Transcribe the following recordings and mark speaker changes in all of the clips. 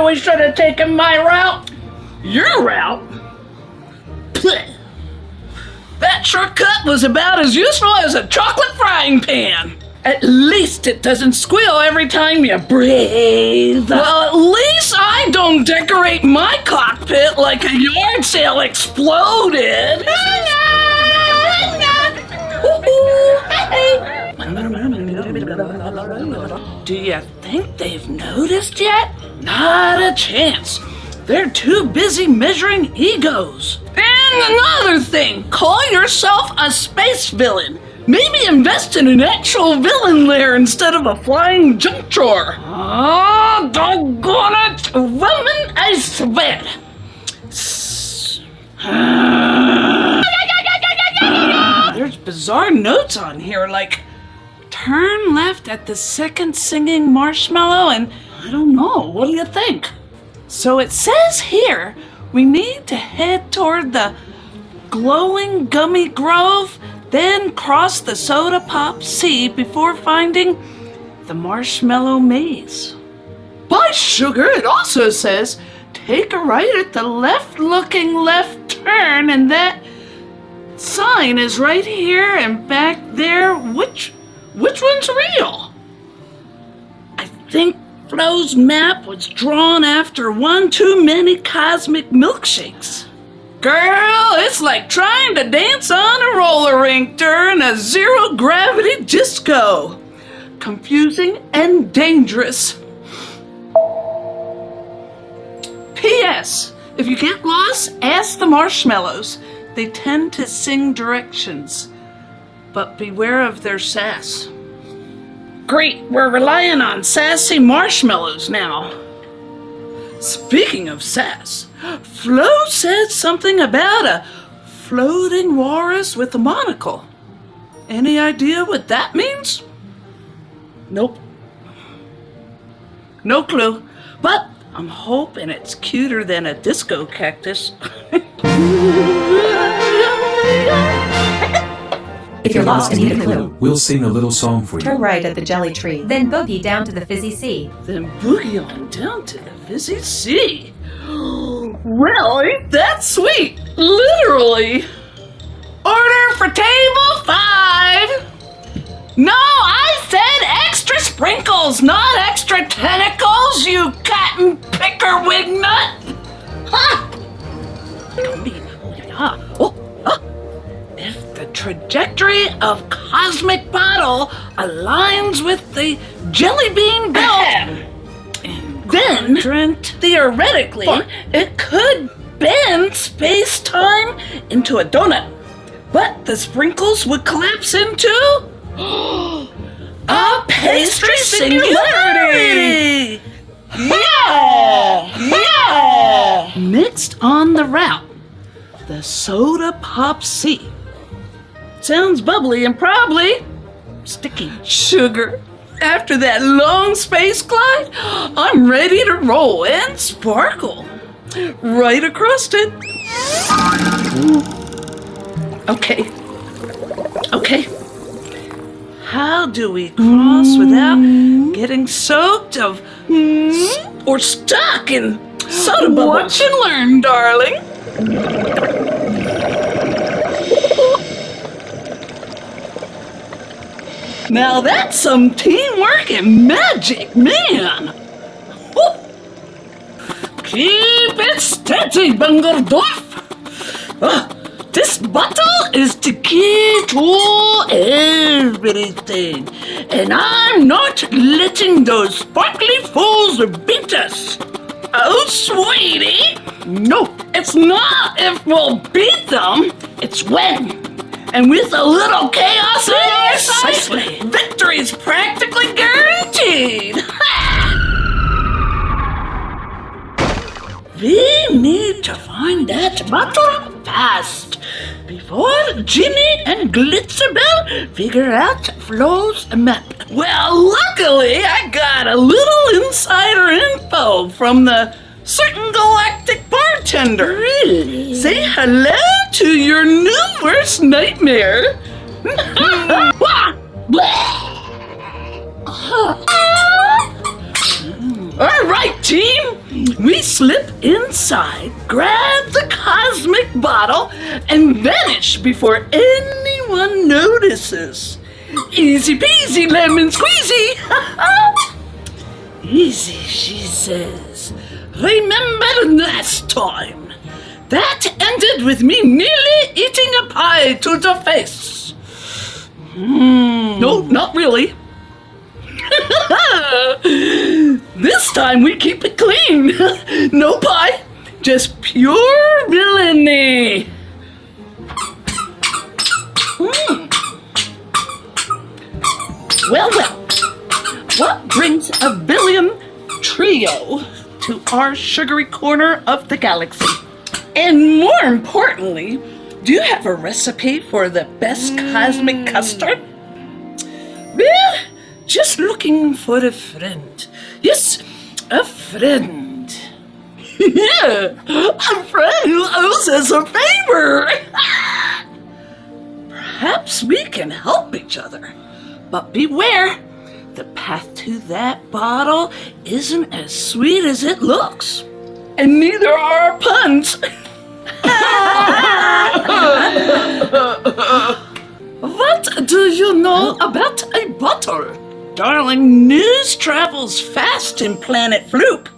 Speaker 1: we should have taken my route. Your route? Blech. That shortcut was about as useful as a chocolate frying pan. At least it doesn't squeal every time you breathe. Well, at least I don't decorate my cockpit like a yard sale exploded. Do you think they've noticed yet? Not a chance. They're too busy measuring egos. And another thing, call yourself a space villain. Maybe invest in an actual villain lair instead of a flying junk drawer. Oh, doggone it! Woman, I swear. There's bizarre notes on here like, turn left at the second singing marshmallow and I don't know, what do you think? So it says here, we need to head toward the glowing gummy grove, then cross the soda pop sea before finding the marshmallow maze. By sugar, it also says, take a right at the left-looking left turn, and that sign is right here and back there. Which one's real? I think Flo's map was drawn after one too many cosmic milkshakes. Girl, it's like trying to dance on a roller rink during a zero-gravity disco. Confusing and dangerous. P.S. If you get lost, ask the marshmallows. They tend to sing directions. But beware of their sass. Great, we're relying on sassy marshmallows now. Speaking of sass, Flo said something about a floating walrus with a monocle. Any idea what that means? Nope. No clue, but I'm hoping it's cuter than a disco cactus.
Speaker 2: If you're lost and need a clue,
Speaker 3: we'll sing a little song for you.
Speaker 2: Turn right at the jelly tree, then boogie down to the fizzy sea.
Speaker 1: Then boogie on down to the fizzy sea. Well, ain't that sweet? Literally. Order for table 5. No, I said extra sprinkles, not extra tentacles, you cotton picker wig nut. Ha! If the trajectory of Cosmic Bottle aligns with the jelly bean belt, then theoretically it could bend space-time into a donut. But the sprinkles would collapse into a pastry singularity! Yeah! Next on the route, the soda pop sea. Sounds bubbly and probably sticky. Sugar. After that long space glide, I'm ready to roll and sparkle. Right across it. Okay. How do we cross without getting soaked or stuck in soda bubbles? Watch and learn, darling. Now that's some teamwork and magic, man. Woo. Keep it steady, Bungerdorf. This bottle is the key to everything, and I'm not letting those sparkly fools beat us. Oh, sweetie. No, it's not if we'll beat them, it's when. And with a little chaos on our side, victory is practically guaranteed. We need to find that bottle fast before Ginny and Glitzerbell figure out Flo's map. Well, luckily I got a little insider info from the certain galactic bartender. Really? Say hello to your new worst nightmare. All right, team. We slip inside, grab the cosmic bottle, and vanish before anyone notices. Easy peasy lemon squeezy. Easy, she says. Remember last time? That ended with me nearly eating a pie to the face. No, not really. This time we keep it clean. No pie, just pure villainy. Well, what brings a villain trio to our sugary corner of the galaxy? And more importantly, do you have a recipe for the best cosmic custard? Well, just looking for a friend. Yes, a friend. Yeah, a friend who owes us a favor. Perhaps we can help each other. But beware, the path to that bottle isn't as sweet as it looks. And neither are our puns. What do you know about a bottle? Darling, news travels fast in Planet Floop,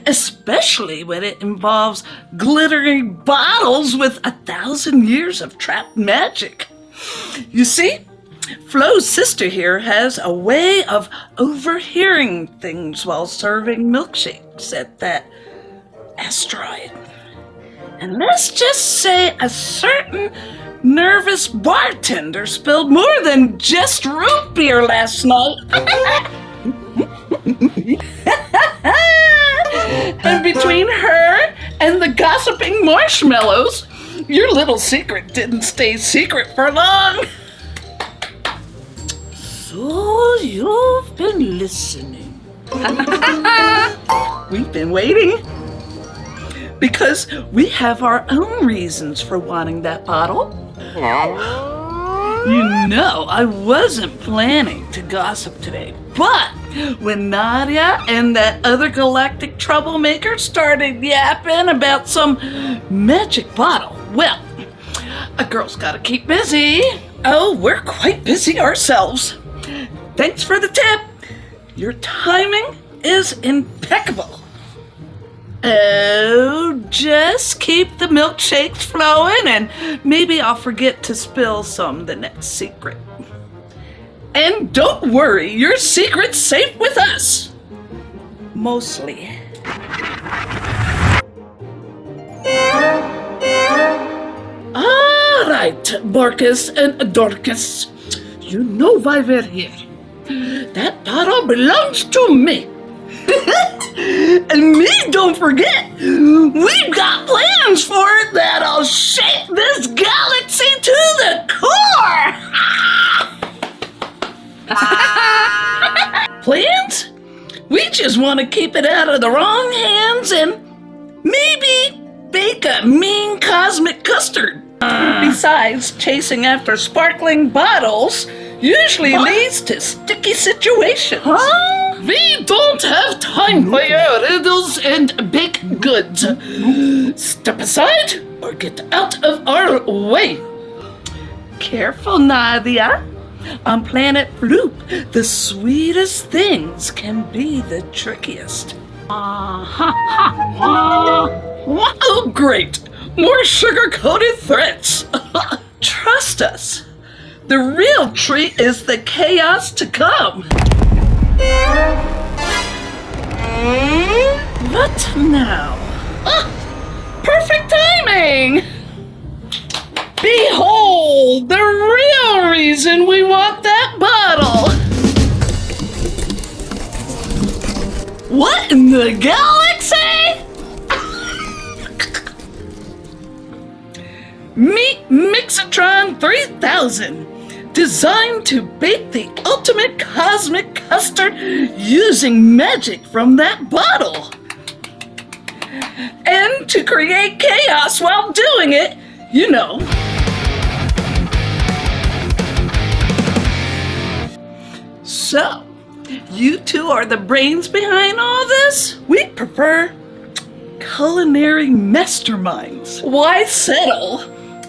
Speaker 1: especially when it involves glittering bottles with 1,000 years of trapped magic. You see, Flo's sister here has a way of overhearing things while serving milkshakes at that asteroid. And let's just say a certain nervous bartender spilled more than just root beer last night. And between her and the gossiping marshmallows, your little secret didn't stay secret for long. So you've been listening. We've been waiting. Because we have our own reasons for wanting that bottle. You know, I wasn't planning to gossip today, but when Nadia and that other galactic troublemaker started yapping about some magic bottle, well, a girl's gotta keep busy. Oh, we're quite busy ourselves. Thanks for the tip. Your timing is impeccable. Oh, just keep the milkshakes flowing and maybe I'll forget to spill some the next secret. And don't worry, your secret's safe with us. Mostly. All right, Borkus and Dorcas. You know why we're here. That bottle belongs to me. And me, don't forget, we've got plans for it that'll shake this galaxy to the core! Plans? We just want to keep it out of the wrong hands and maybe bake a mean cosmic custard. Besides, chasing after sparkling bottles usually leads to sticky situations. We don't have time for your riddles and baked goods. Step aside or get out of our way. Careful, Nadia. On Planet Floop, the sweetest things can be the trickiest. Oh, great. More sugar-coated threats. Trust us. The real treat is the chaos to come. What now? Perfect timing! Behold, the real reason we want that bottle! What in the galaxy? Meet Mixatron 3000! Designed to bake the ultimate cosmic custard using magic from that bottle. And to create chaos while doing it, you know. So, you two are the brains behind all this? We'd prefer culinary masterminds. Why settle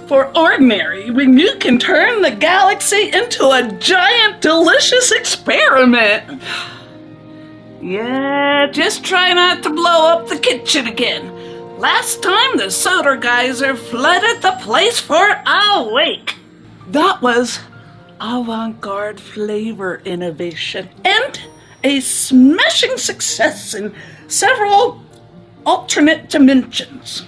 Speaker 1: for ordinary when you can turn the galaxy into a giant, delicious experiment? Yeah, just try not to blow up the kitchen again. Last time the soda geyser flooded the place for a week. That was avant-garde flavor innovation and a smashing success in several alternate dimensions.